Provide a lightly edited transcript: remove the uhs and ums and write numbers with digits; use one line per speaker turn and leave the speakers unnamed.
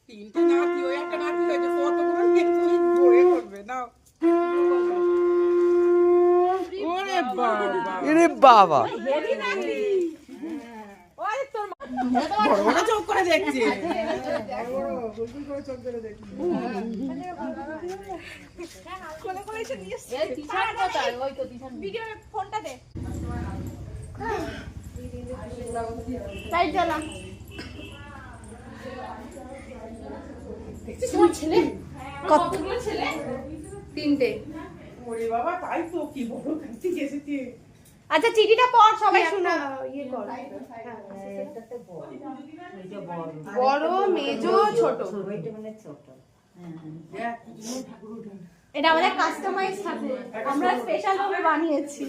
তিনটে নাতি, ওই একটা নাতি হয়েছে, কতগুলো তুমি বয়ে করবে নাও। ওরে বাবা,
এরে বাবা,
বড় বড় চোখ করে দেখছে।
ফোনটা দে। লাইট জ্বালা। ছেলে কতগুলো ছেলে? তিনটে।
ওরে বাবা, তাই তো, কি বড় কাছে এসেছে।
আচ্ছা চিঠিটা পড়, সবাই শোনা। ইয়ে কর, বড় মেজো ছোট। এটা আমাদের কাস্টমাইজ ঠাকুর, আমরা স্পেশাল ভাবে বানিয়েছি।